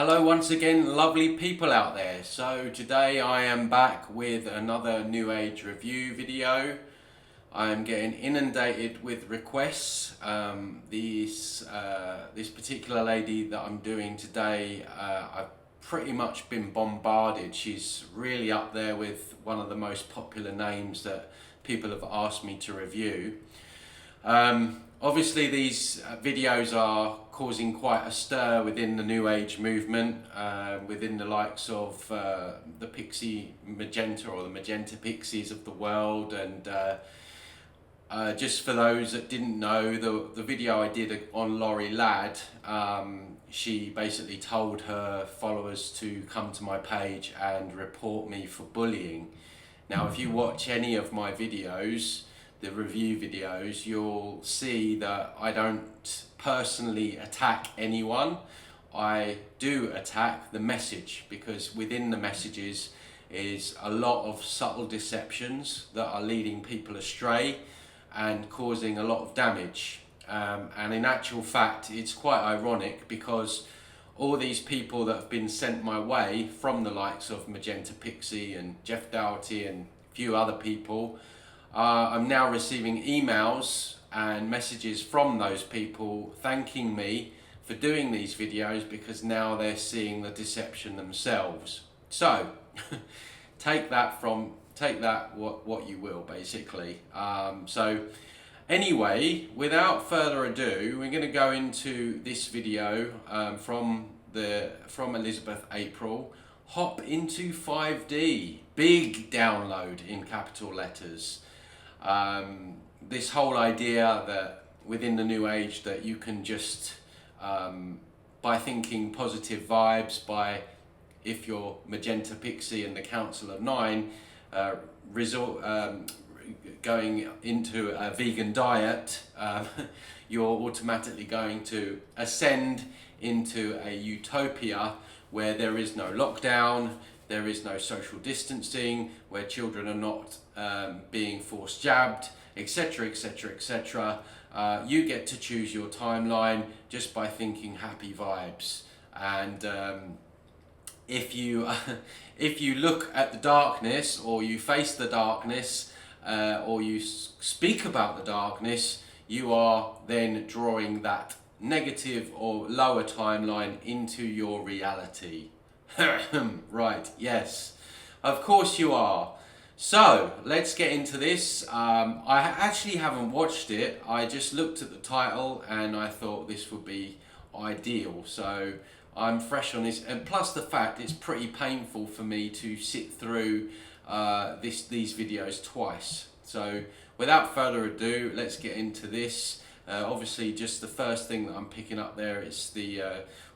Hello once again, lovely people out there. So today I am back with another New Age review video. I am getting inundated with requests. This particular lady that I'm doing today, I've pretty much been bombarded. She's really up there with one of the most popular names that people have asked me to review. Obviously these videos are causing quite a stir within the New Age movement, within the likes of the Pixie Magenta or the Magenta Pixies of the world. And just for those that didn't know, the video I did on LBRY Ladd, she basically told her followers to come to my page and report me for bullying. Now if you watch any of my videos, the review videos, you'll see that I don't personally attack anyone. I do attack the message, because within the messages is a lot of subtle deceptions that are leading people astray and causing a lot of damage. And in actual fact, it's quite ironic, because all these people that have been sent my way from the likes of Magenta Pixie and Jeff Dougherty and a few other people, I'm now receiving emails and messages from those people thanking me for doing these videos, because now they're seeing the deception themselves. So take that what you will, basically. So anyway, without further ado, we're going to go into this video from Elizabeth April. Hop into 5D, big download in capital letters. This whole idea that within the New Age that you can just, by thinking positive vibes, if you're Magenta Pixie and the Council of Nine, going into a vegan diet, you're automatically going to ascend into a utopia where there is no lockdown, there is no social distancing, where children are not being forced jabbed, etc, etc, etc. You get to choose your timeline just by thinking happy vibes. And if you look at the darkness, or you face the darkness, or you speak about the darkness, you are then drawing that negative or lower timeline into your reality. Right, yes, of course you are. So let's get into this. I actually haven't watched it. I just looked at the title and I thought this would be ideal. So I'm fresh on this, and plus the fact it's pretty painful for me to sit through these videos twice. So without further ado, let's get into this. Obviously, just the first thing that I'm picking up there is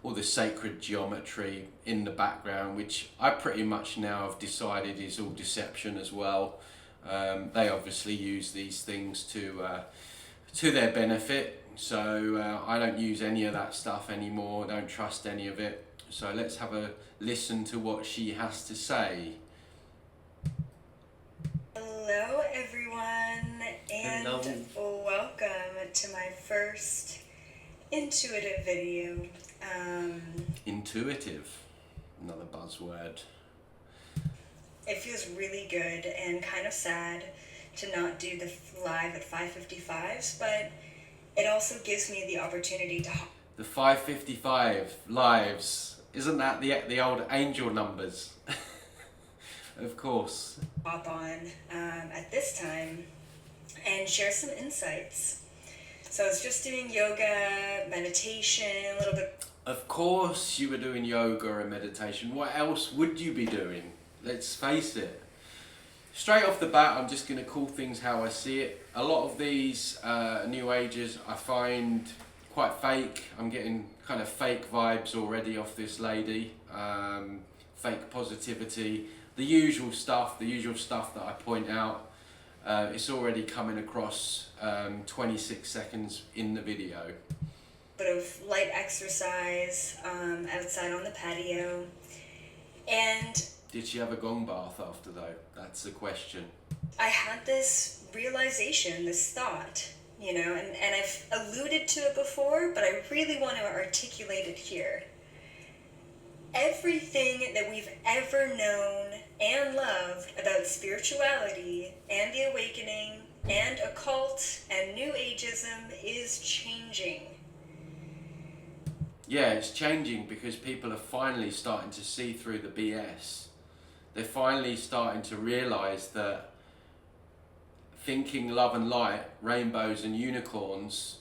all the sacred geometry in the background, which I pretty much now have decided is all deception as well. They obviously use these things to their benefit, so I don't use any of that stuff anymore. Don't trust any of it. So let's have a listen to what she has to say. Hello everyone, and welcome to my first intuitive video. Intuitive, another buzzword. It feels really good and kind of sad to not do the live at 5:55s, but it also gives me the opportunity to the 5:55 lives, isn't that the old angel numbers? Of course. Hop on at this time and share some insights. So I was just doing yoga, meditation, a little bit. Of course you were doing yoga and meditation. What else would you be doing? Let's face it. Straight off the bat, I'm just going to call things how I see it. A lot of these New Agers I find quite fake. I'm getting kind of fake vibes already off this lady. Fake positivity. The usual stuff that I point out. It's already coming across 26 seconds in the video. Bit of light exercise outside on the patio. And did she have a gong bath after though? That's the question. I had this realization, this thought, and I've alluded to it before, but I really want to articulate it here. everything that we've ever known and loved about spirituality and the awakening and occult and New Ageism is changing. Yeah, it's changing because people are finally starting to see through the BS. They're finally starting to realise that thinking love and light, rainbows and unicorns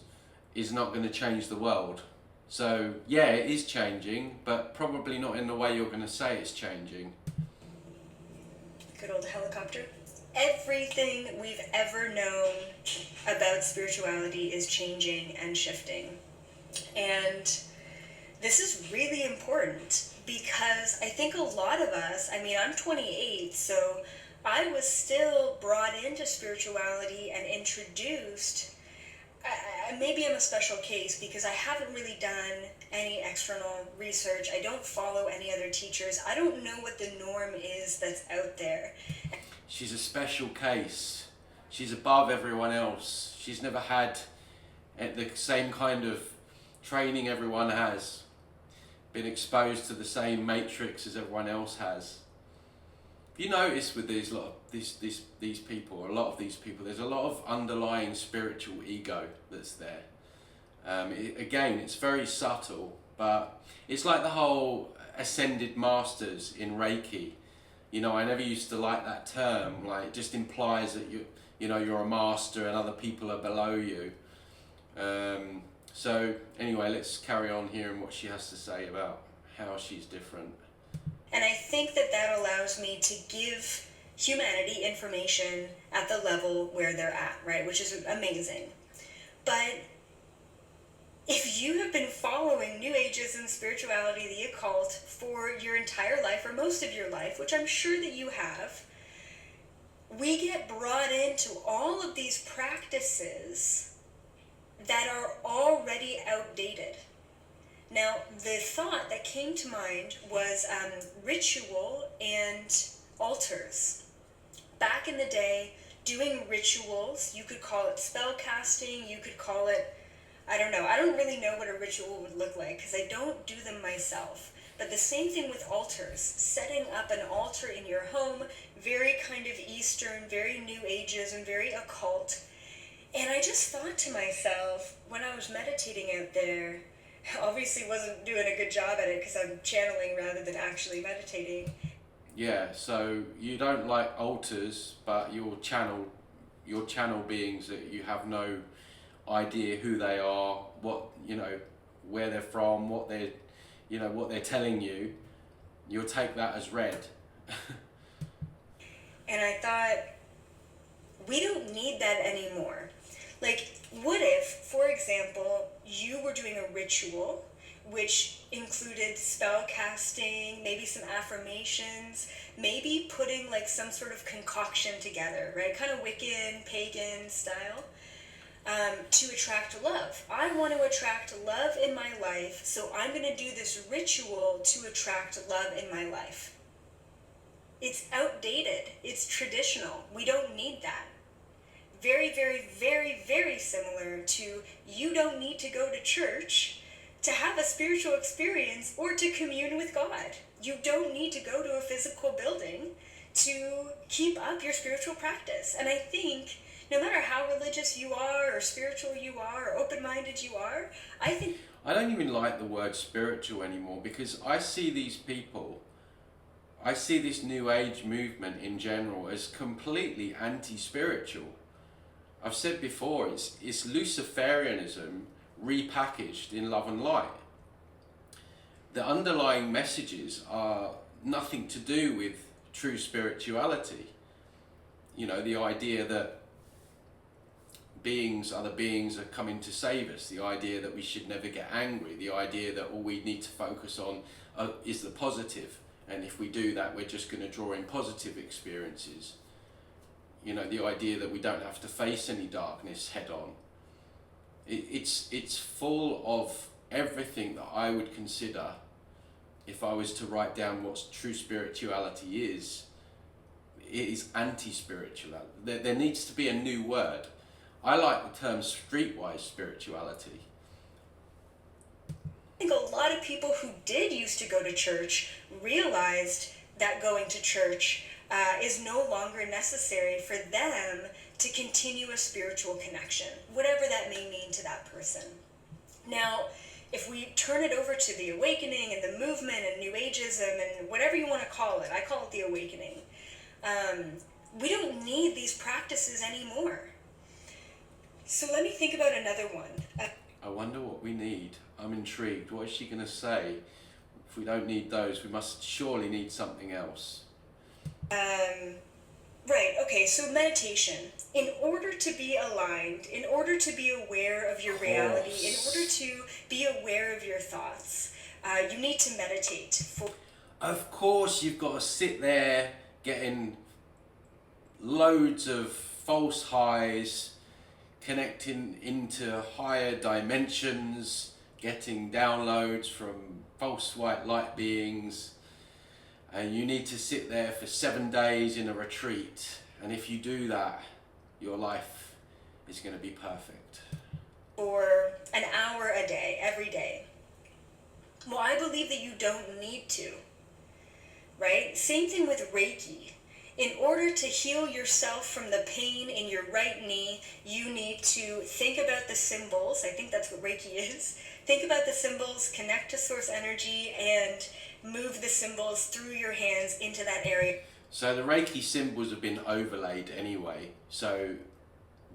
is not going to change the world. So yeah, it is changing, but probably not in the way you're going to say it's changing. Good old helicopter. Everything we've ever known about spirituality is changing and shifting. And this is really important because I think a lot of us, I mean, I'm 28, so I was still brought into spirituality and introduced. Maybe I'm a special case because I haven't really done any external research. I don't follow any other teachers. I don't know what the norm is that's out there. She's a special case. She's above everyone else. She's never had the same kind of training everyone has. Been exposed to the same matrix as everyone else has. You notice with these people, a lot of these people, there's a lot of underlying spiritual ego that's there. Again, it's very subtle, but it's like the whole ascended masters in Reiki. You know, I never used to like that term. Like, it just implies that you're a master and other people are below you. So anyway, let's carry on hearing what she has to say about how she's different. And I think that allows me to give humanity information at the level where they're at, right? Which is amazing. But if you have been following New Ageism, spirituality, the occult for your entire life, or most of your life, which I'm sure that you have, we get brought into all of these practices that are already outdated. Now, the thought that came to mind was ritual and altars. Back in the day, doing rituals, you could call it spell casting, you could call it, I don't know. I don't really know what a ritual would look like because I don't do them myself. But the same thing with altars. Setting up an altar in your home, very kind of Eastern, very New Ageism, very occult. And I just thought to myself, when I was meditating out there, obviously wasn't doing a good job at it because I'm channeling rather than actually meditating. Yeah, so you don't like altars, but your channel beings that you have no idea who they are, what, where they're from, what they're telling you, you'll take that as read. And I thought, we don't need that anymore. Like, what if, for example, you were doing a ritual which included spell casting, maybe some affirmations, maybe putting like some sort of concoction together, right? Kind of Wiccan, pagan style, to attract love. I want to attract love in my life, so I'm going to do this ritual to attract love in my life. It's outdated. It's traditional. We don't need that. Very, very, very, very similar to you don't need to go to church to have a spiritual experience or to commune with God. You don't need to go to a physical building to keep up your spiritual practice. And I think no matter how religious you are or spiritual you are or open-minded you are, I don't even like the word spiritual anymore because I see these people, I see this New Age movement in general as completely anti-spiritual. I've said before, it's Luciferianism repackaged in love and light. The underlying messages are nothing to do with true spirituality. The idea that other beings are coming to save us, the idea that we should never get angry, the idea that all we need to focus on is the positive, and if we do that, we're just going to draw in positive experiences. The idea that we don't have to face any darkness head on. It's full of everything that I would consider, if I was to write down what true spirituality is, it is anti-spirituality. There needs to be a new word. I like the term streetwise spirituality. think a lot of people who did used to go to church realized that going to church is no longer necessary for them to continue a spiritual connection, whatever that may mean to that person. Now, if we turn it over to the awakening and the movement and New Ageism and whatever you want to call it, I call it the awakening, we don't need these practices anymore. So let me think about another one. I wonder what we need. I'm intrigued. What is she going to say? If we don't need those, we must surely need something else. Right, okay, so meditation. In order to be aligned, in order to be aware of your reality, in order to be aware of your thoughts, you need to meditate. Of course, you've got to sit there getting loads of false highs, connecting into higher dimensions, getting downloads from false white light beings, and you need to sit there for 7 days in a retreat, and if you do that, your life is going to be perfect. For an hour a day, every day. Well, I believe that you don't need to, right? Same thing with Reiki. In order to heal yourself from the pain in your right knee, you need to think about the symbols. I think that's what Reiki is. Think about the symbols, connect to source energy, and move the symbols through your hands into that area. So the Reiki symbols have been overlaid anyway. So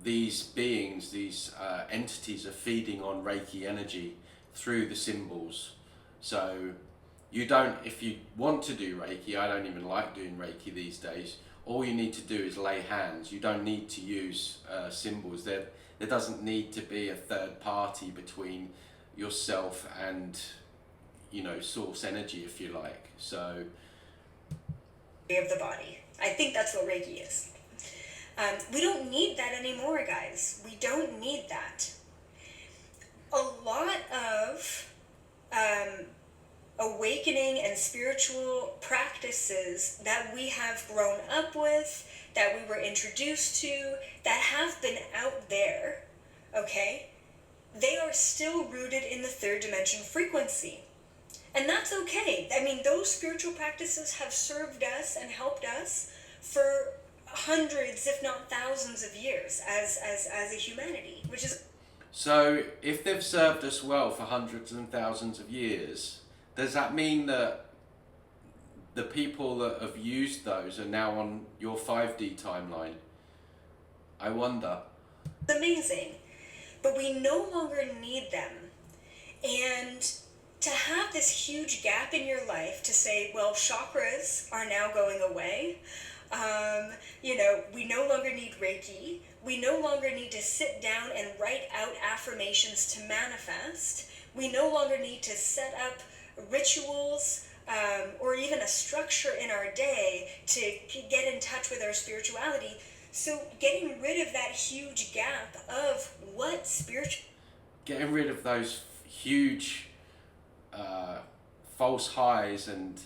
these beings, these entities are feeding on Reiki energy through the symbols. So you don't, if you want to do Reiki, I don't even like doing Reiki these days, all you need to do is lay hands. You don't need to use symbols. There doesn't need to be a third party between yourself and, you know, source energy, if you like. So of the body. I think that's what Reiki is. We don't need that anymore, guys. We don't need that. A lot of awakening and spiritual practices that we have grown up with, that we were introduced to, that have been out there, okay, they are still rooted in the third dimension frequency. And that's okay. I mean, those spiritual practices have served us and helped us for hundreds, if not thousands of years as a humanity, which is... So if they've served us well for hundreds and thousands of years, does that mean that the people that have used those are now on your 5D timeline? I wonder. Amazing. But we no longer need them. And to have this huge gap in your life to say, well, chakras are now going away. We no longer need Reiki. We no longer need to sit down and write out affirmations to manifest. We no longer need to set up rituals or even a structure in our day to get in touch with our spirituality. So getting rid of that huge gap of what spiritual... Getting rid of those huge false highs and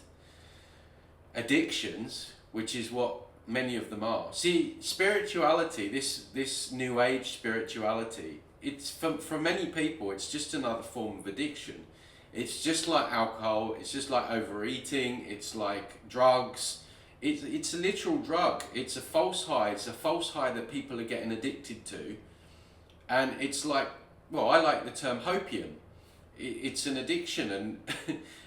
addictions, which is what many of them are. See, spirituality, this new age spirituality, it's for many people, it's just another form of addiction. It's just like alcohol, it's just like overeating, it's like drugs. It's a literal drug. It's a false high. It's a false high that people are getting addicted to. And it's like, well, I like the term hopium. It's an addiction, and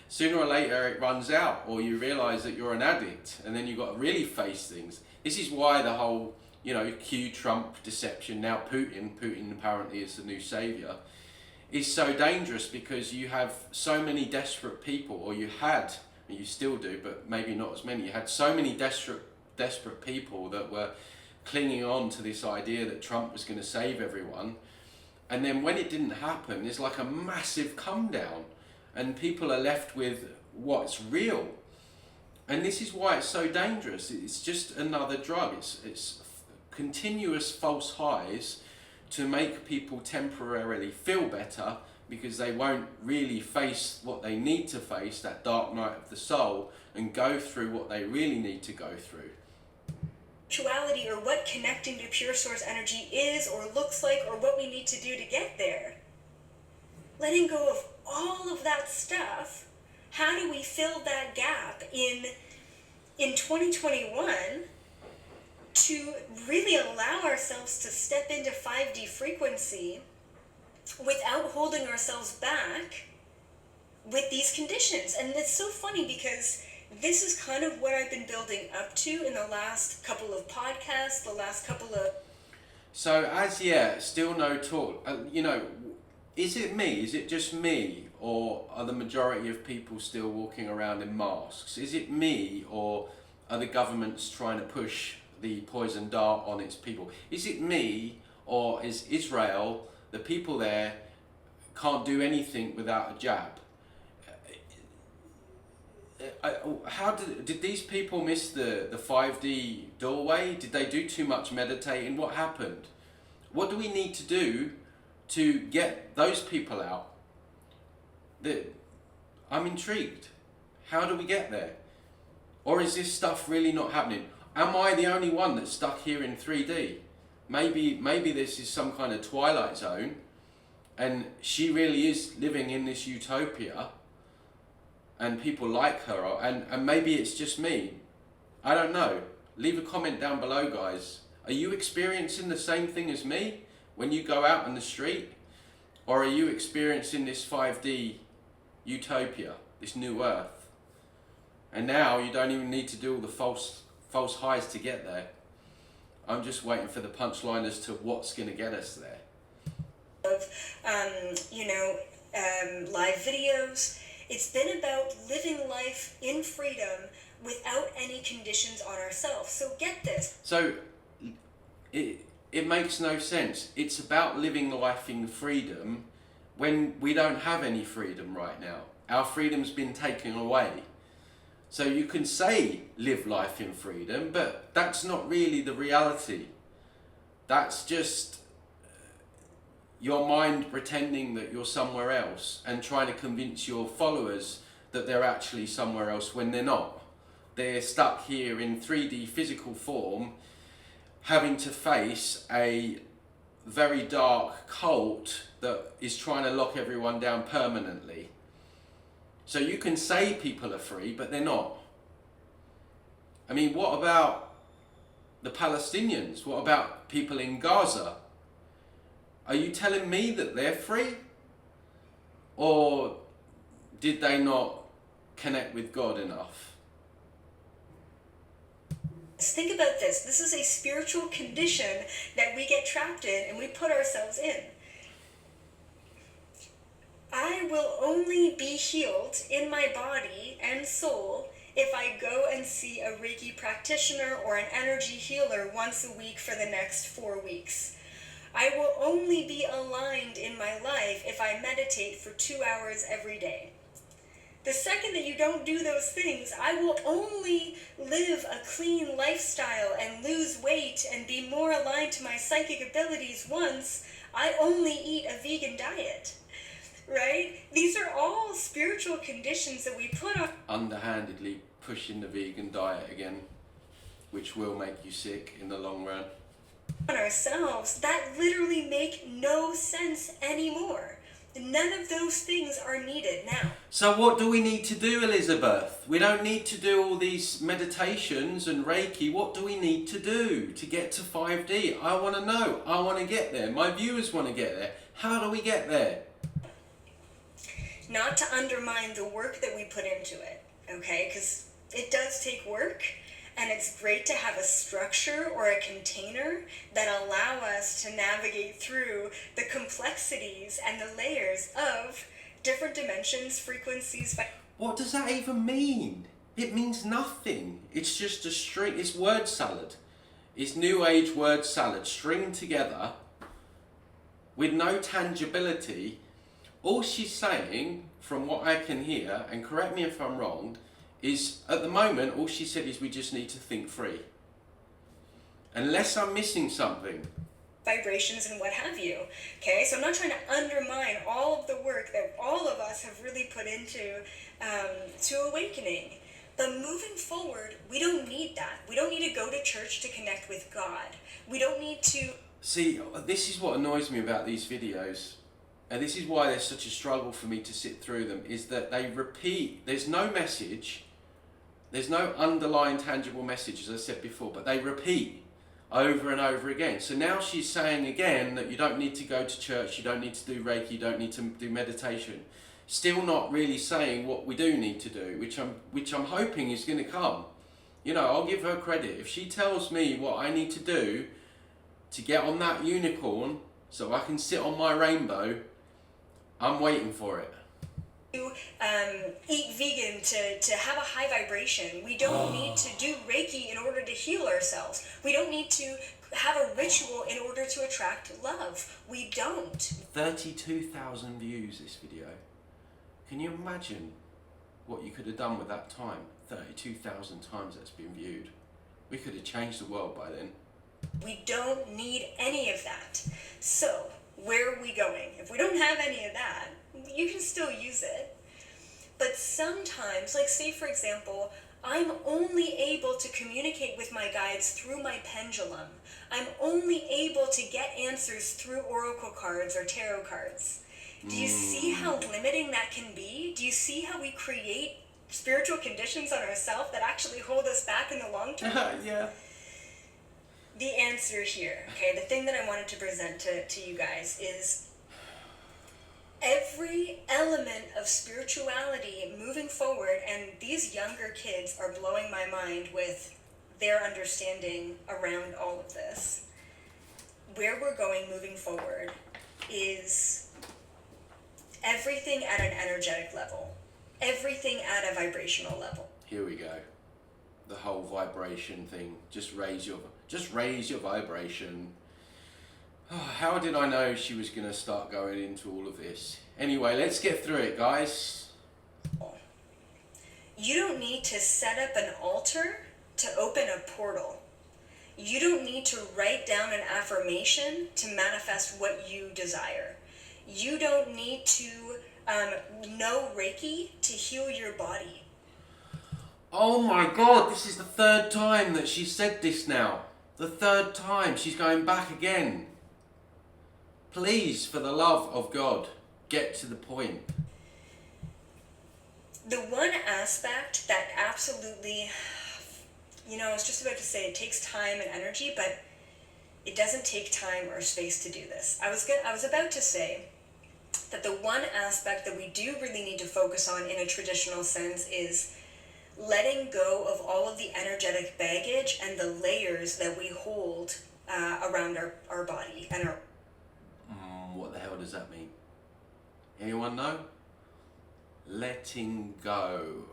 sooner or later it runs out, or you realize that you're an addict, and then you've got to really face things. This is why the whole, Q Trump deception, now Putin apparently is the new savior, is so dangerous, because you have so many desperate people, or you had, and you still do, but maybe not as many. You had so many desperate people that were clinging on to this idea that Trump was going to save everyone. And then when it didn't happen, there's like a massive come down, and people are left with what's real. And this is why it's so dangerous. It's just another drug. It's continuous false highs to make people temporarily feel better, because they won't really face what they need to face, that dark night of the soul, and go through what they really need to go through. Spirituality, or what connecting to pure source energy is or looks like, or what we need to do to get there. Letting go of all of that stuff, how do we fill that gap in 2021 to really allow ourselves to step into 5D frequency without holding ourselves back with these conditions? And it's so funny because this is kind of what I've been building up to in the last couple of podcasts, the last couple of... So as yet, still no talk. You know, is it me? Is it just me? Or are the majority of people still walking around in masks? Is it me, or are the governments trying to push the poison dart on its people? Is it me, or is Israel, the people there, can't do anything without a jab? How did these people miss the 5D doorway? Did they do too much meditating? What happened? What do we need to do to get those people out? I'm intrigued. How do we get there? Or is this stuff really not happening? Am I the only one that's stuck here in 3D? Maybe this is some kind of Twilight Zone, and she really is living in this utopia, and people like her, and maybe it's just me. I don't know. Leave a comment down below, guys. Are you experiencing the same thing as me when you go out on the street? Or are you experiencing this 5D utopia, this new earth? And now you don't even need to do all the false highs to get there. I'm just waiting for the punchline as to what's going to get us there. Live videos. It's been about living life in freedom without any conditions on ourselves. So get this. So it makes no sense. It's about living life in freedom when we don't have any freedom right now. Our freedom's been taken away. So you can say live life in freedom, but that's not really the reality. That's just your mind pretending that you're somewhere else and trying to convince your followers that they're actually somewhere else when they're not. They're stuck here in 3D physical form, having to face a very dark cult that is trying to lock everyone down permanently. So you can say people are free, but they're not. I mean, what about the Palestinians? What about people in Gaza? Are you telling me that they're free? Or did they not connect with God enough? Think about this. This is a spiritual condition that we get trapped in and we put ourselves in. I will only be healed in my body and soul if I go and see a Reiki practitioner or an energy healer once a week for the next 4 weeks. I will only be aligned in my life if I meditate for 2 hours every day. The second that you don't do those things, I will only live a clean lifestyle and lose weight and be more aligned to my psychic abilities once I only eat a vegan diet. Right? These are all spiritual conditions that we put on. Underhandedly pushing the vegan diet again, which will make you sick in the long run. On ourselves that literally make no sense anymore. None of those things are needed now. So what do we need to do, Elizabeth? We don't need to do all these meditations and Reiki. What do we need to do to get to 5D? I want to know. I want to get there. My viewers want to get there. How do we get there? Not to undermine the work that we put into it, okay? Because it does take work, and it's great to have a structure or a container that allow us to navigate through the complexities and the layers of different dimensions, frequencies. What does that even mean? It means nothing. It's just a string. It's word salad. It's new age word salad stringed together with no tangibility. All she's saying, from what I can hear, and correct me if I'm wrong, is at the moment all she said is we just need to think free. Unless I'm missing something. Vibrations and what have you. Okay, so I'm not trying to undermine all of the work that all of us have really put into to awakening. But moving forward, we don't need that. We don't need to go to church to connect with God. We don't need to... See, this is what annoys me about these videos. and this is why there's such a struggle for me to sit through them, is that they repeat, there's no message, there's no underlying tangible message, as I said before, but they repeat over and over again. So now she's saying again that you don't need to go to church, you don't need to do Reiki, you don't need to do meditation. Still not really saying what we do need to do, which I'm hoping is going to come. You know, I'll give her credit. If she tells me what I need to do to get on that unicorn so I can sit on my rainbow, I'm waiting for it. Eat vegan to have a high vibration. We don't need to do Reiki in order to heal ourselves. We don't need to have a ritual in order to attract love. We don't. 32,000 views this video. Can you imagine what you could have done with that time? 32,000 times that's been viewed. We could have changed the world by then. We don't need any of that. So, where are we going? If we don't have any of that, you can still use it. But sometimes, like say for example, I'm only able to communicate with my guides through my pendulum. I'm only able to get answers through oracle cards or tarot cards. Do you see how limiting that can be? Do you see how we create spiritual conditions on ourselves that actually hold us back in the long term? Yeah. The answer here, okay, the thing that I wanted to present to you guys is every element of spirituality moving forward, and these younger kids are blowing my mind with their understanding around all of this. Where we're going moving forward is everything at an energetic level, everything at a vibrational level. Here we go. The whole vibration thing. Just raise your vibration. Oh, how did I know she was going to start going into all of this? Anyway, let's get through it, guys. You don't need to set up an altar to open a portal. You don't need to write down an affirmation to manifest what you desire. You don't need to know Reiki to heal your body. Oh my God, this is the third time that she said this now. The third time. She's going back again. Please, for the love of God, get to the point. The one aspect that absolutely, I was just about to say it takes time and energy, but it doesn't take time or space to do this. I was about to say that the one aspect that we do really need to focus on in a traditional sense is letting go of all of the energetic baggage and the layers that we hold around our body and our... What the hell does that mean? Anyone know? Letting go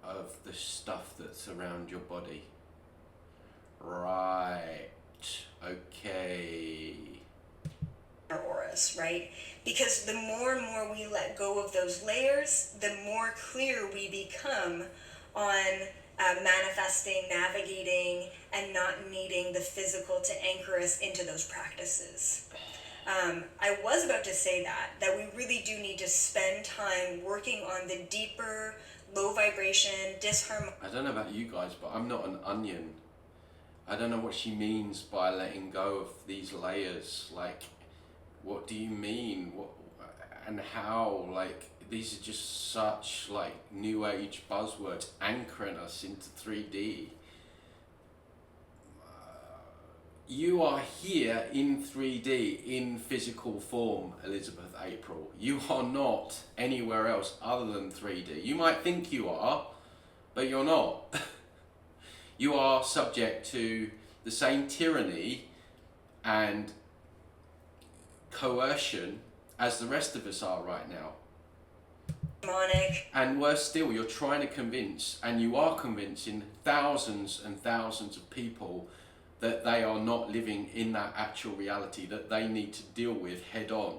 of the stuff that's around your body. Right. Okay. Our auras, right? Because the more and more we let go of those layers, the more clear we become on manifesting, navigating, and not needing the physical to anchor us into those practices. I was about to say that we really do need to spend time working on the deeper, low vibration, disharmonic... I don't know about you guys, but I'm not an onion. I don't know what she means by letting go of these layers. Like, what do you mean? What and how? Like, these are just such like new age buzzwords anchoring us into 3D. You are here in 3D, in physical form, Elizabeth April. You are not anywhere else other than 3D. You might think you are, but you're not. You are subject to the same tyranny and coercion as the rest of us are right now. And worse still, you're trying to convince, and you are convincing thousands and thousands of people that they are not living in that actual reality that they need to deal with head on.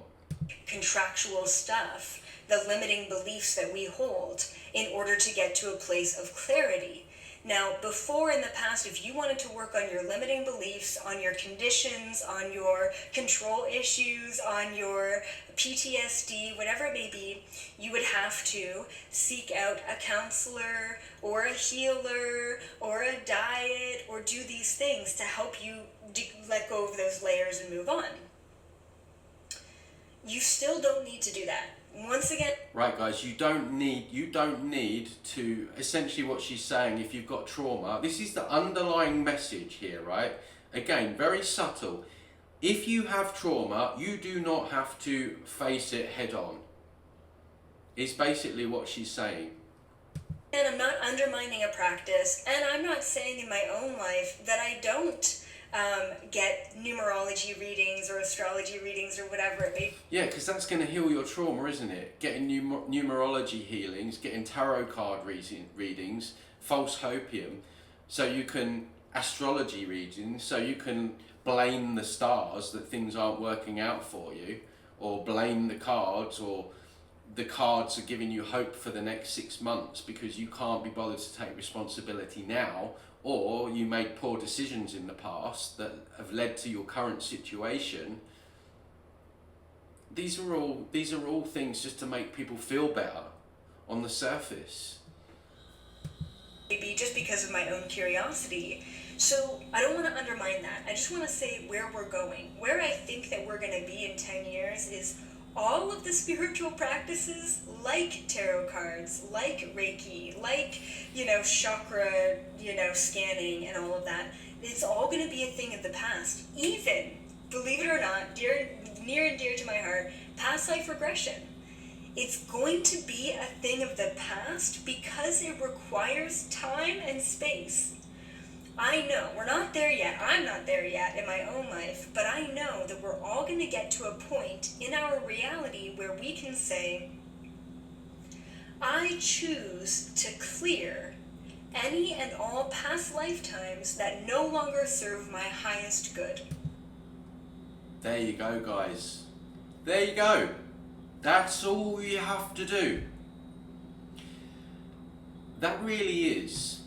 Contractual stuff, the limiting beliefs that we hold in order to get to a place of clarity. Now, before in the past, if you wanted to work on your limiting beliefs, on your conditions, on your control issues, on your PTSD, whatever it may be, you would have to seek out a counselor or a healer or a diet or do these things to help you let go of those layers and move on. You still don't need to do that. Once again, right, guys, you don't need to, essentially what she's saying, if you've got trauma, this is the underlying message here, right? Again, very subtle. If you have trauma, you do not have to face it head on. Is basically what she's saying. and I'm not undermining a practice, and I'm not saying in my own life that I don't get numerology readings or astrology readings or whatever it may be. Yeah, because that's going to heal your trauma, isn't it? Getting numerology healings, getting tarot card readings, false hopium, so you can, astrology readings, so you can blame the stars that things aren't working out for you, or blame the cards, or the cards are giving you hope for the next 6 months because you can't be bothered to take responsibility now, or you made poor decisions in the past that have led to your current situation. These are all things just to make people feel better on the surface. Maybe just because of my own curiosity. So I don't want to undermine that. I just want to say where we're going. Where I think that we're going to be in 10 years is all of the spiritual practices, like tarot cards, like Reiki, like, chakra, scanning and all of that, it's all going to be a thing of the past. Even, believe it or not, near and dear to my heart, past life regression. It's going to be a thing of the past because it requires time and space. I know, we're not there yet, I'm not there yet in my own life, but I know that we're all going to get to a point in our reality where we can say, I choose to clear any and all past lifetimes that no longer serve my highest good. There you go, guys. There you go. That's all you have to do. That really is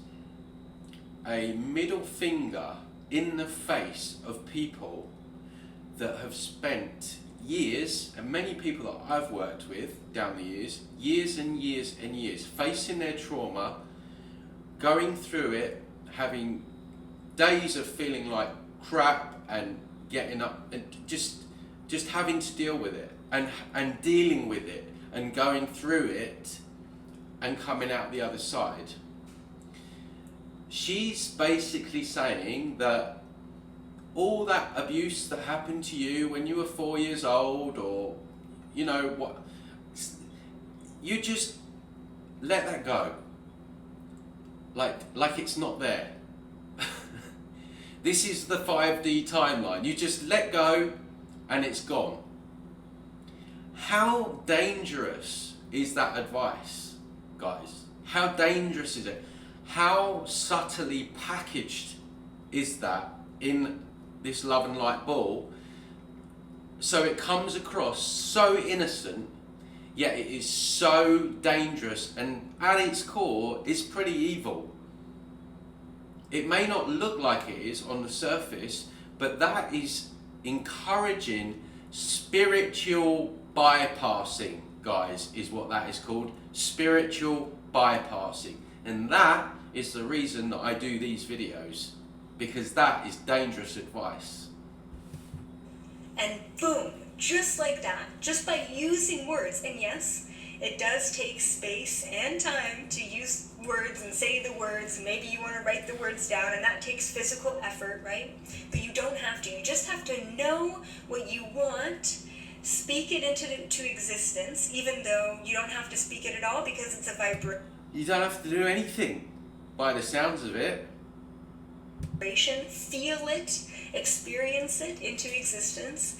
a middle finger in the face of people that have spent years, and many people that I've worked with down the years and years and years, facing their trauma, going through it, having days of feeling like crap and getting up and just having to deal with it and dealing with it and going through it and coming out the other side. She's basically saying that all that abuse that happened to you when you were 4 years old, or what, you just let that go. Like it's not there. This is the 5D timeline. You just let go and it's gone. How dangerous is that advice, guys? How dangerous is it? How subtly packaged is that in this love and light ball? So it comes across so innocent, yet it is so dangerous, and at its core is pretty evil. It may not look like it is on the surface, but that is encouraging spiritual bypassing, guys, is what that is called. Spiritual bypassing. And that is the reason that I do these videos, because that is dangerous advice. And boom, just like that, just by using words, and yes, it does take space and time to use words and say the words. Maybe you want to write the words down, and that takes physical effort, right? But you don't have to. You just have to know what you want, speak it into existence, even though you don't have to speak it at all because it's a vibration. You don't have to do anything, by the sounds of it. Feel it, experience it into existence,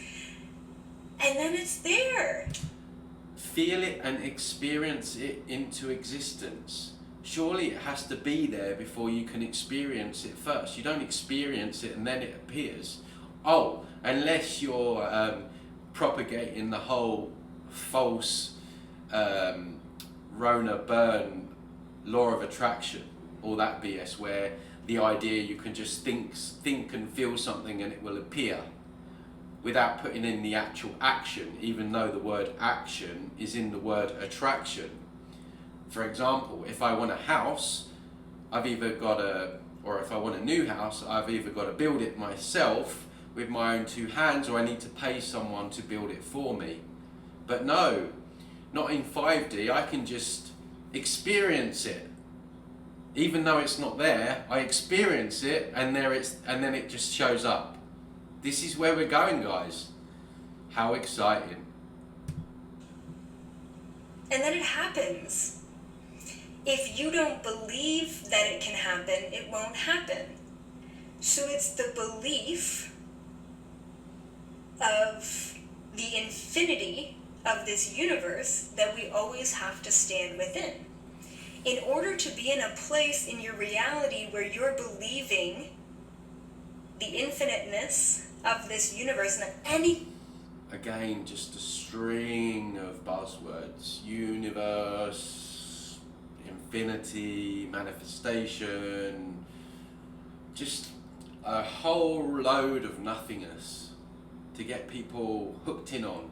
and then it's there. Feel it and experience it into existence. Surely it has to be there before you can experience it first. You don't experience it and then it appears. Oh, unless you're propagating the whole false Rona Byrne law of attraction, all that BS, where the idea you can just think and feel something and it will appear without putting in the actual action, even though the word action is in the word attraction. For example, if I want a house, if I want a new house, I've either got to build it myself with my own two hands, or I need to pay someone to build it for me. But no, not in 5D. I can just experience it. Even though it's not there, I experience it, and then it just shows up. This is where we're going, guys. How exciting. And then it happens. If you don't believe that it can happen, it won't happen. So it's the belief of the infinity of this universe that we always have to stand within. In order to be in a place in your reality where you're believing the infiniteness of this universe and any... Again, just a string of buzzwords. Universe, infinity, manifestation, just a whole load of nothingness to get people hooked in on.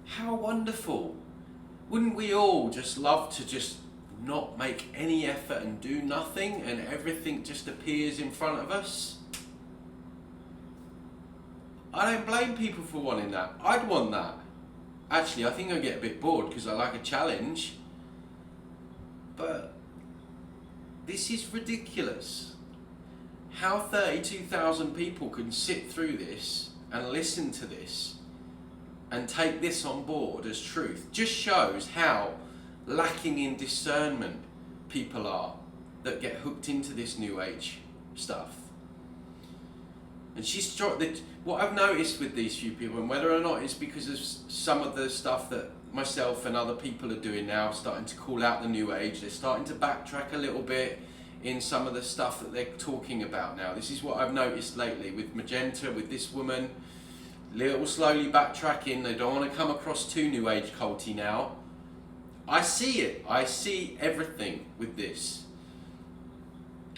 How wonderful! Wouldn't we all just love to just not make any effort and do nothing, and everything just appears in front of us? I don't blame people for wanting that. I'd want that. Actually, I think I get a bit bored because I like a challenge. But this is ridiculous. How 32,000 people can sit through this and listen to this and take this on board as truth just shows how lacking in discernment people are that get hooked into this new age stuff. And what I've noticed with these few people, and whether or not it's because of some of the stuff that myself and other people are doing now, starting to call out the new age, they're starting to backtrack a little bit in some of the stuff that they're talking about now. This is what I've noticed lately with Magenta, with this woman, little slowly backtracking. They don't want to come across too new age culty now. I see it. I see everything with this.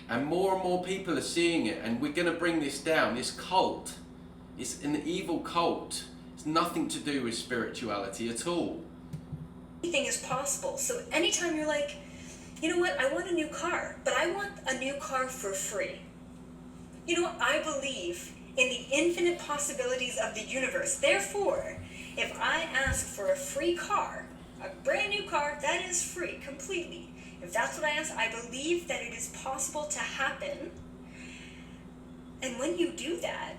And more people are seeing it, and we're going to bring this down. This cult, it's an evil cult. It's nothing to do with spirituality at all. Anything is possible. So anytime you're like, you know what, I want a new car, but I want a new car for free. You know what, I believe in the infinite possibilities of the universe. Therefore, if I ask for a free car, a brand new car, that is free completely. If that's what I ask, I believe that it is possible to happen. And when you do that,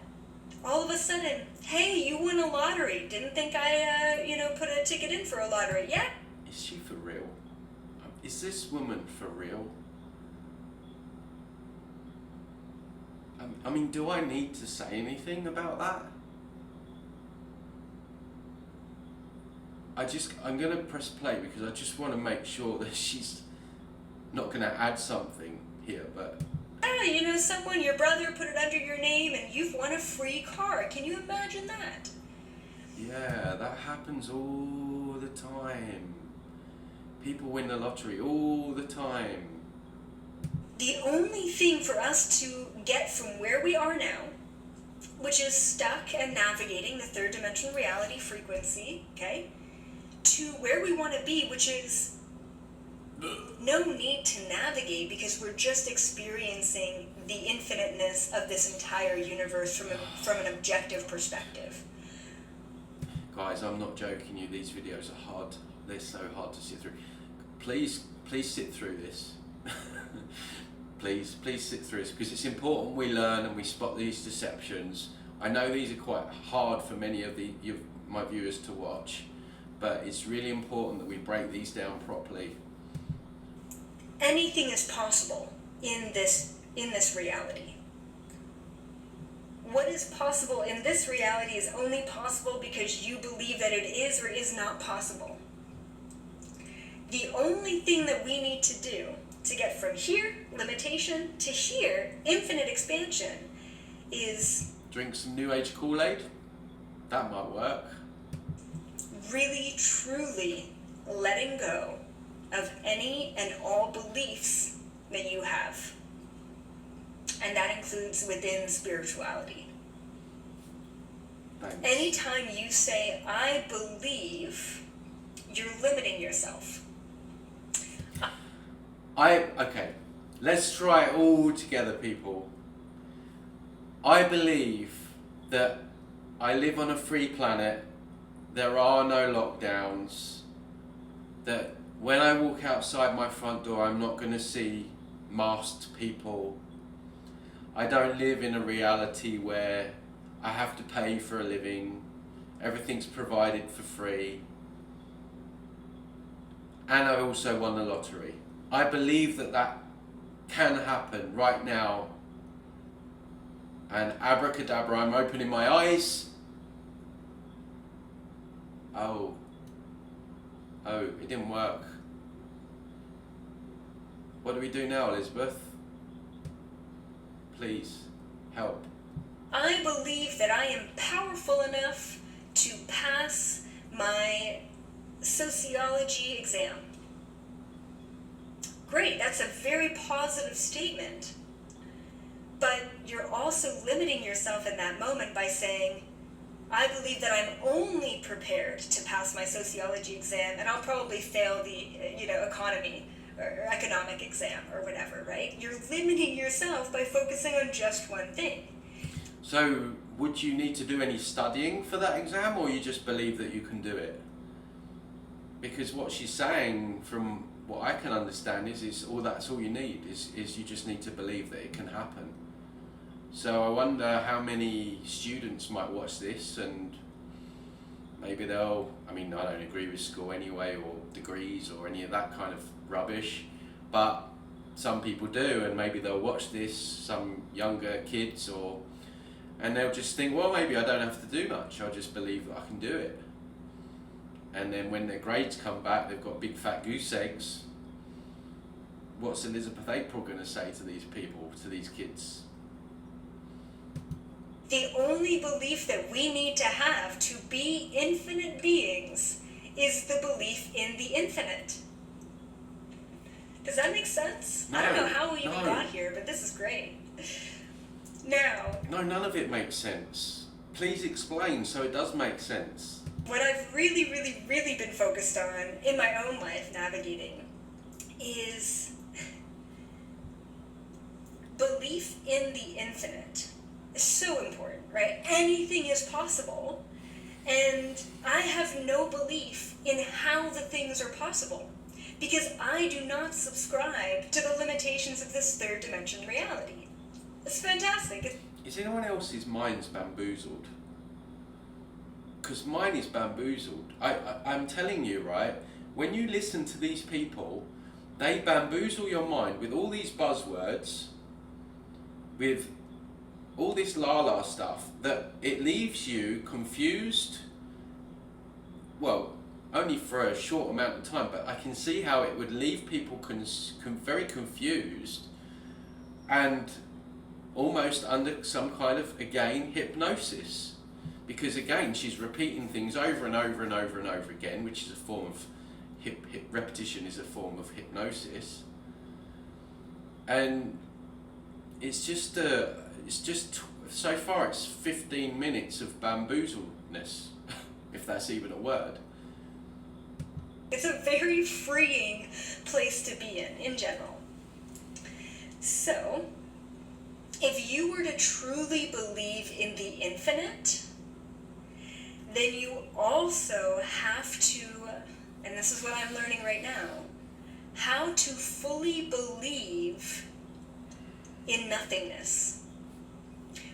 all of a sudden, hey, you won a lottery. Didn't think I, put a ticket in for a lottery. Yeah? Is she for real? Is this woman for real? I mean, do I need to say anything about that? I'm going to press play because I just want to make sure that she's not going to add something here, but... someone, your brother put it under your name and you've won a free car. Can you imagine that? Yeah, that happens all the time. People win the lottery all the time. The only thing for us to get from where we are now, which is stuck and navigating the third dimensional reality frequency, okay, to where we want to be, which is no need to navigate because we're just experiencing the infiniteness of this entire universe from an objective perspective. Guys, I'm not joking you, these videos are hard. They're so hard to sit through. Please sit through this. please sit through this because it's important we learn and we spot these deceptions. I know these are quite hard for many of my viewers to watch, but it's really important that we break these down properly. Anything is possible in this reality. What is possible in this reality is only possible because you believe that it is or is not possible. The only thing that we need to do to get from here, limitation, to here, infinite expansion, is... Drink some New Age Kool-Aid? That might work. Really, truly letting go of any and all beliefs that you have. And that includes within spirituality. Thanks. Anytime you say, I believe, you're limiting yourself. Okay, let's try it all together, people. I believe that I live on a free planet there are no lockdowns, that when I walk outside my front door I'm not going to see masked people. I don't live in a reality where I have to pay for a living, everything's provided for free, and I also won the lottery. I believe that that can happen right now, and abracadabra, I'm opening my eyes. Oh, it didn't work. What do we do now, Elizabeth? Please, help. I believe that I am powerful enough to pass my sociology exam. Great, that's a very positive statement. But you're also limiting yourself in that moment by saying, I believe that I'm only prepared to pass my sociology exam, and I'll probably fail the, economy or economic exam or whatever, right? You're limiting yourself by focusing on just one thing. So, would you need to do any studying for that exam, or you just believe that you can do it? Because what she's saying, from what I can understand, is that's all you need, is you just need to believe that it can happen. So I wonder how many students might watch this, and maybe I don't agree with school anyway, or degrees, or any of that kind of rubbish, but some people do, and maybe they'll watch this, some younger kids, and they'll just think, well, maybe I don't have to do much, I'll just believe that I can do it. And then when their grades come back, they've got big fat goose eggs. What's Elizabeth April going to say to these people, to these kids? The only belief that we need to have to be infinite beings is the belief in the infinite. Does that make sense? No, I don't know how we even no. got here, but this is great. Now, No, none of it makes sense. Please explain so it does make sense. what I've really, really, really been focused on in my own life navigating is belief in the infinite. Is so important, right? Anything is possible, and I have no belief in how the things are possible, because I do not subscribe to the limitations of this third dimension reality. It's fantastic. Is anyone else's mind's bamboozled? Because mine is bamboozled. I'm telling you, right, when you listen to these people, they bamboozle your mind with all these buzzwords, with all this la-la stuff, that it leaves you confused. Well, only for a short amount of time, but I can see how it would leave people very confused and almost under some kind of, again, hypnosis. Because again, she's repeating things over and over and over and over again, which is a form of repetition is a form of hypnosis. And it's just so far it's 15 minutes of bamboozledness, if that's even a word. It's a very freeing place to be in general. So, if you were to truly believe in the infinite, then you also have to, and this is what I'm learning right now, how to fully believe in nothingness.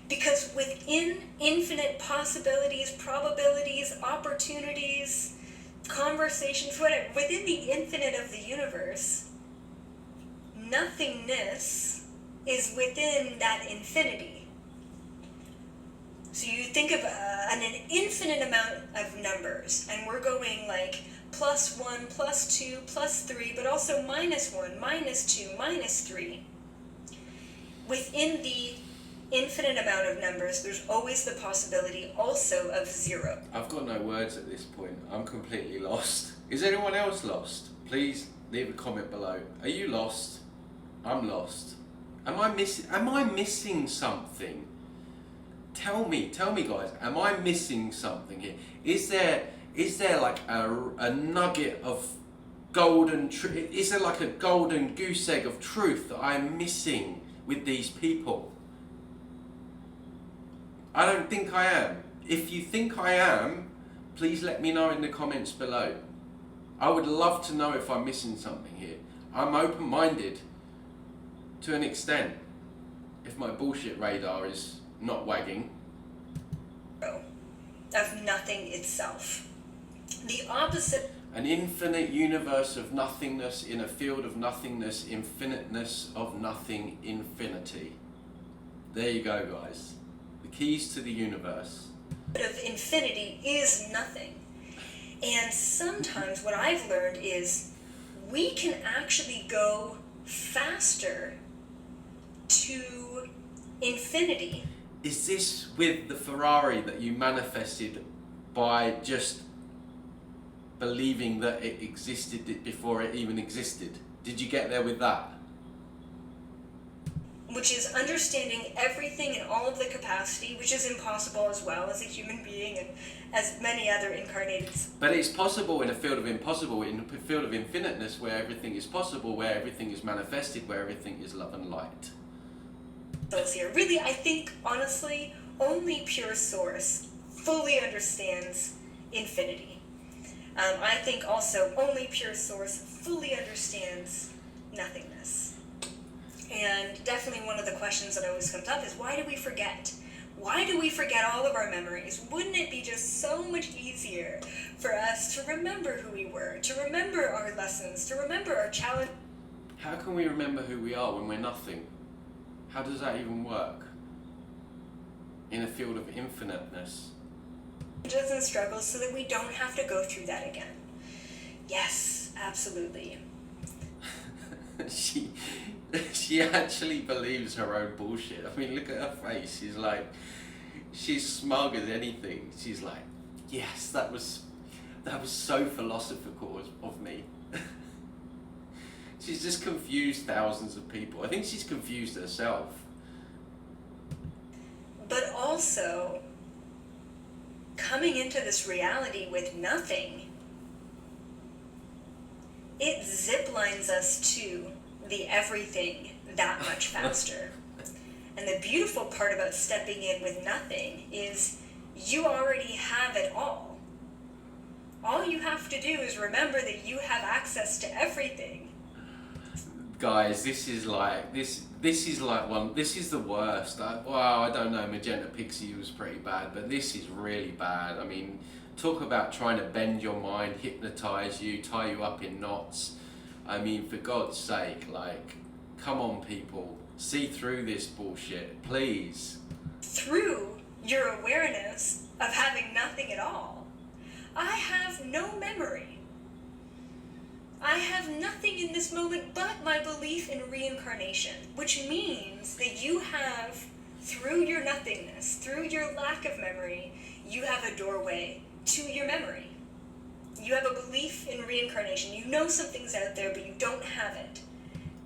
Because within infinite possibilities, probabilities, opportunities, conversations, whatever, within the infinite of the universe, nothingness is within that infinity. So you think of an infinite amount of numbers, and we're going like +1, +2, +3, but also -1, -2, -3. Within the infinite amount of numbers, there's always the possibility also of 0. I've got no words at this point. I'm completely lost. Is anyone else lost? Please leave a comment below. Are you lost? I'm lost. Am I missing something? Tell me guys, am I missing something here? Is there like a nugget of golden truth? Is there like a golden goose egg of truth that I'm missing with these people? I don't think I am. If you think I am, please let me know in the comments below. I would love to know if I'm missing something here. I'm open-minded to an extent if my bullshit radar is not wagging. Of nothing itself. The opposite. An infinite universe of nothingness in a field of nothingness, infiniteness of nothing, infinity. There you go, guys. The keys to the universe. Of infinity is nothing. And sometimes what I've learned is we can actually go faster to infinity. Is this with the Ferrari that you manifested by just believing that it existed before it even existed? Did you get there with that? Which is understanding everything in all of the capacity, which is impossible as well as a human being and as many other incarnated. But it's possible in a field of impossible, in a field of infiniteness, where everything is possible, where everything is manifested, where everything is love and light. Here. Really, I think, honestly, only pure source fully understands infinity. I think also only pure source fully understands nothingness. And definitely one of the questions that always comes up is, why do we forget? Why do we forget all of our memories? Wouldn't it be just so much easier for us to remember who we were, to remember our lessons, to remember our challenge? How can we remember who we are when we're nothing? How does that even work? In a field of infiniteness. And struggles so that we don't have to go through that again. Yes, absolutely. She actually believes her own bullshit. I mean, look at her face. She's smug as anything. She's like, yes, that was so philosophical of me. She's just confused thousands of people. I think she's confused herself. But also, coming into this reality with nothing, it ziplines us to the everything that much faster. And the beautiful part about stepping in with nothing is you already have it all. All you have to do is remember that you have access to everything. Guys, this is the worst. I don't know, Magenta Pixie was pretty bad, but this is really bad. I mean, talk about trying to bend your mind, hypnotize you, tie you up in knots. I mean, for God's sake, come on, people, see through this bullshit, please. Through your awareness of having nothing at all, I have no memory. I have nothing in this moment but my belief in reincarnation, which means that you have, through your nothingness, through your lack of memory, you have a doorway to your memory. You have a belief in reincarnation. You know something's out there, but you don't have it.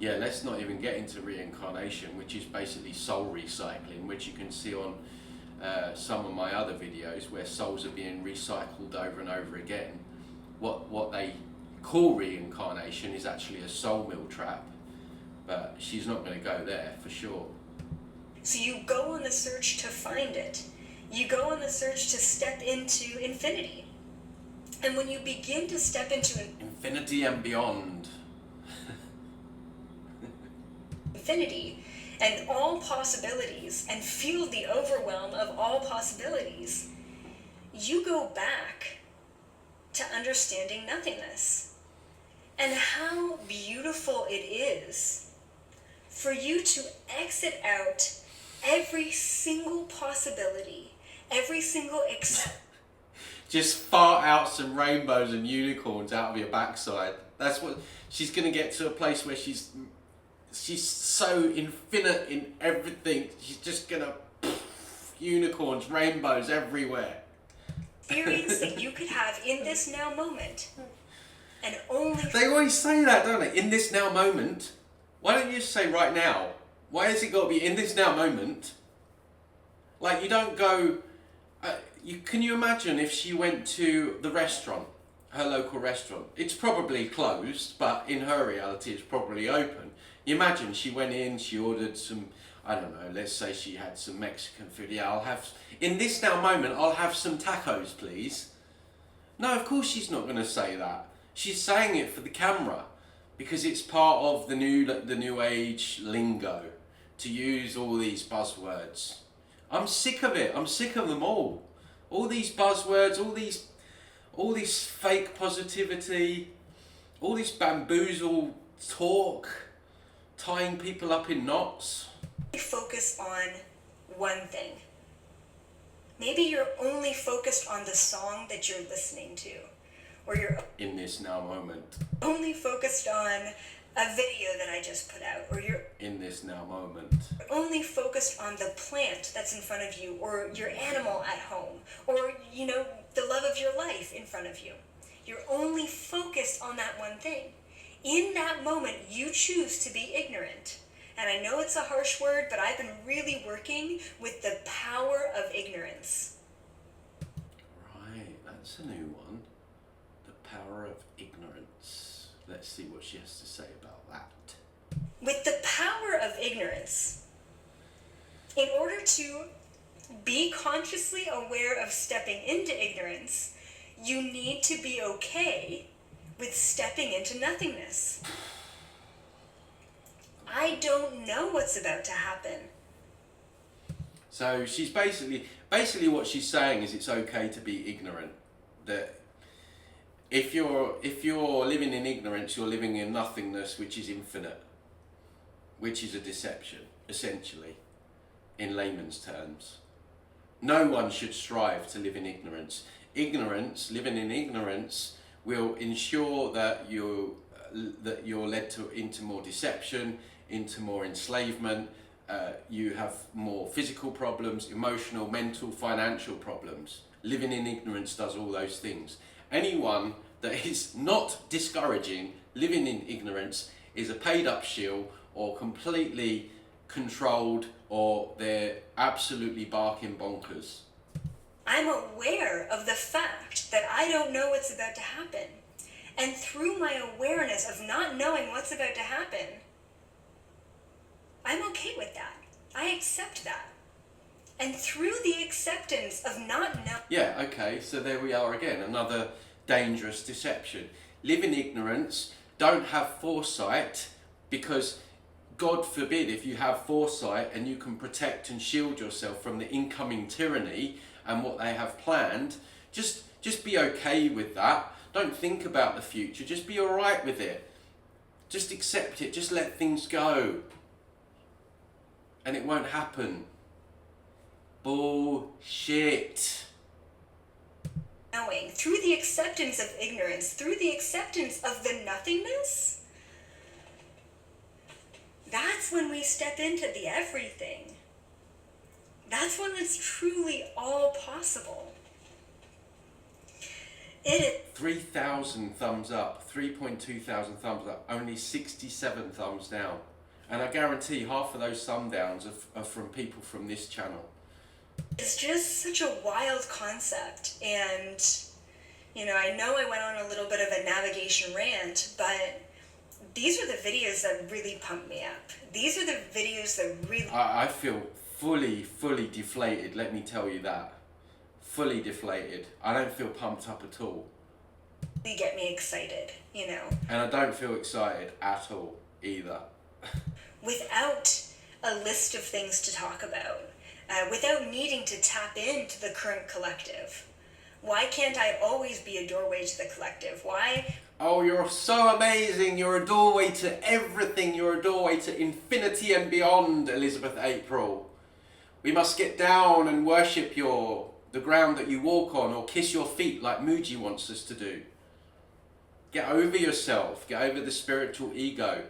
Yeah, let's not even get into reincarnation, which is basically soul recycling, which you can see on some of my other videos where souls are being recycled over and over again. What they call reincarnation is actually a soul mill trap, but she's not going to go there for sure. So you go on the search to find it. You go on the search to step into infinity. And when you begin to step into infinity and beyond, infinity and all possibilities, and feel the overwhelm of all possibilities, you go back to understanding nothingness. And how beautiful it is for you to exit out every single possibility, every single just fart out some rainbows and unicorns out of your backside. That's what she's gonna get to, a place where she's so infinite in everything. She's just gonna unicorns, rainbows everywhere. Experience that you could have in this now moment. And only they always say that, don't they? In this now moment. Why don't you just say right now? Why has it got to be in this now moment? You don't go. Can you imagine if she went to the restaurant, her local restaurant? It's probably closed, but in her reality, it's probably open. You imagine she went in, she ordered some. I don't know. Let's say she had some Mexican food. Yeah, in this now moment, I'll have some tacos, please. No, of course she's not going to say that. She's saying it for the camera because it's part of the new age lingo to use all these buzzwords. I'm sick of it. I'm sick of them all. All these buzzwords, all this fake positivity, all this bamboozle talk, tying people up in knots. Focus on one thing. Maybe you're only focused on the song that you're listening to, or you're in this now moment. Only focused on a video that I just put out, or you're in this now moment. Only focused on the plant that's in front of you, or your animal at home, or, you know, the love of your life in front of you. You're only focused on that one thing. In that moment, you choose to be ignorant. And I know it's a harsh word, but I've been really working with the power of ignorance. Right, that's a new one. The power of ignorance. Let's see what she has to say about that. With the power of ignorance, in order to be consciously aware of stepping into ignorance, you need to be okay with stepping into nothingness. I don't know what's about to happen. So she's basically what she's saying is it's okay to be ignorant. That if you're living in ignorance, you're living in nothingness, which is infinite, which is a deception, essentially, in layman's terms. No one should strive to live in ignorance. Living in ignorance, will ensure that you're led into more deception, into more enslavement. You have more physical problems, emotional, mental, financial problems. Living in ignorance does all those things. Anyone that is not discouraging living in ignorance is a paid up shill or completely controlled, or they're absolutely barking bonkers. I'm aware of the fact that I don't know what's about to happen. And through my awareness of not knowing what's about to happen, I'm okay with that. I accept that. And through the acceptance of not knowing... Yeah, okay, so there we are again, another dangerous deception. Live in ignorance, don't have foresight, because God forbid if you have foresight and you can protect and shield yourself from the incoming tyranny and what they have planned, just be okay with that. Don't think about the future, just be alright with it. Just accept it, just let things go. And it won't happen. Bullshit. Knowing, through the acceptance of ignorance, through the acceptance of the nothingness, that's when we step into the everything. That's when it's truly all possible. It is 3,000 thumbs up, 3.2 thousand thumbs up, only 67 thumbs down. And I guarantee half of those thumb downs are from people from this channel. It's just such a wild concept. And, you know I went on a little bit of a navigation rant, but these are the videos that really pump me up. These are the videos that really... I feel fully deflated, let me tell you that. Fully deflated. I don't feel pumped up at all. They get me excited, you know. And I don't feel excited at all, either. Without a list of things to talk about, without needing to tap into the current collective. Why can't I always be a doorway to the collective? Why? Oh, you're so amazing. You're a doorway to everything. You're a doorway to infinity and beyond, Elizabeth April. We must get down and worship the ground that you walk on, or kiss your feet like Muji wants us to do. Get over yourself. Get over the spiritual ego.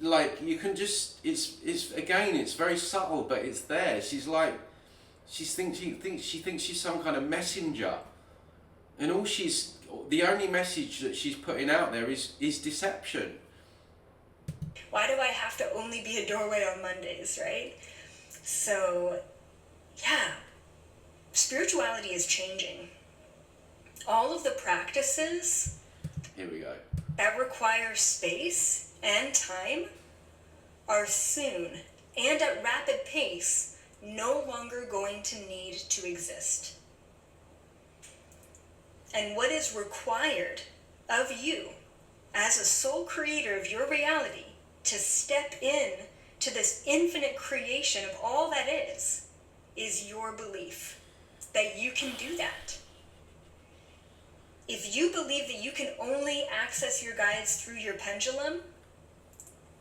Like, you can just, it's very subtle, but it's there. She thinks she's some kind of messenger. And the only message that she's putting out there is deception. Why do I have to only be a doorway on Mondays, right? So, yeah, spirituality is changing. All of the practices... Here we go. ...that require space and time are soon, and at rapid pace, no longer going to need to exist. and what is required of you as a sole creator of your reality to step in to this infinite creation of all that is your belief that you can do that. If you believe that you can only access your guides through your pendulum,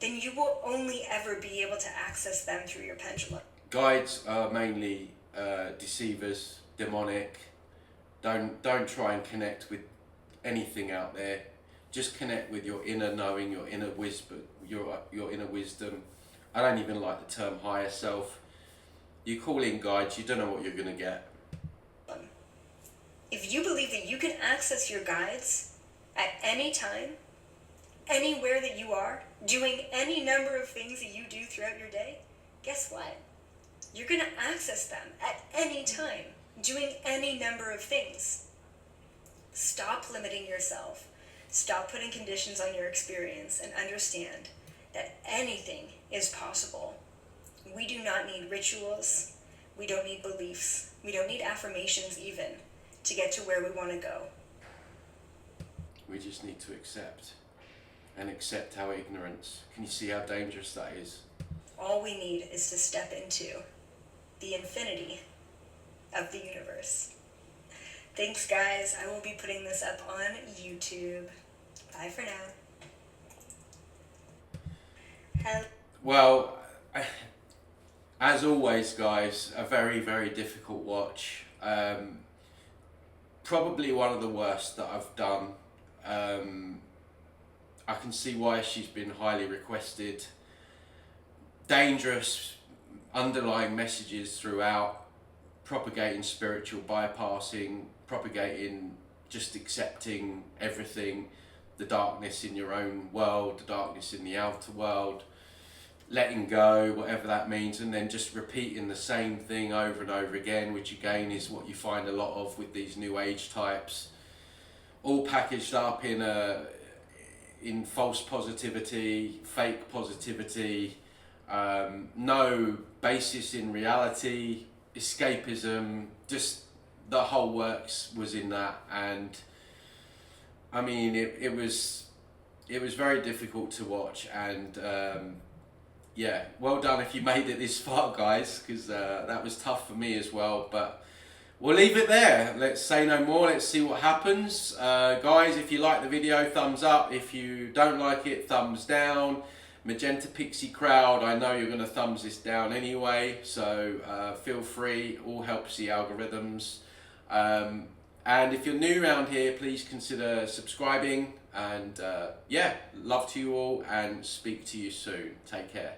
then you will only ever be able to access them through your pendulum. Guides are mainly deceivers, demonic. Don't try and connect with anything out there. Just connect with your inner knowing, your inner wisdom, your inner wisdom. I don't even like the term higher self. You call in guides, you don't know what you're going to get. If you believe that you can access your guides at any time, anywhere that you are, doing any number of things that you do throughout your day, guess what? You're going to access them at any time, doing any number of things. Stop limiting yourself. Stop putting conditions on your experience and understand that anything is possible. We do not need rituals. We don't need beliefs. We don't need affirmations even to get to where we want to go. We just need to accept our ignorance. Can you see how dangerous that is? All we need is to step into the infinity of the universe. Thanks, guys. I will be putting this up on YouTube. Bye for now. Well, as always, guys, a very, very difficult watch. Probably one of the worst that I've done. I can see why she's been highly requested. Dangerous underlying messages throughout, propagating spiritual bypassing, propagating just accepting everything, the darkness in your own world, the darkness in the outer world, letting go, whatever that means, and then just repeating the same thing over and over again, which again is what you find a lot of with these new age types, all packaged up in false positivity, fake positivity, no basis in reality, escapism, just the whole works was in that. And I mean, it was very difficult to watch. And yeah, well done if you made it this far, guys, because that was tough for me as well. But we'll leave it there. Let's say no more. Let's see what happens. Guys, if you like the video, thumbs up. If you don't like it, thumbs down. Magenta Pixie crowd, I know you're going to thumbs this down anyway, so feel free. All helps the algorithms. And if you're new around here, please consider subscribing. And yeah, love to you all and speak to you soon. Take care.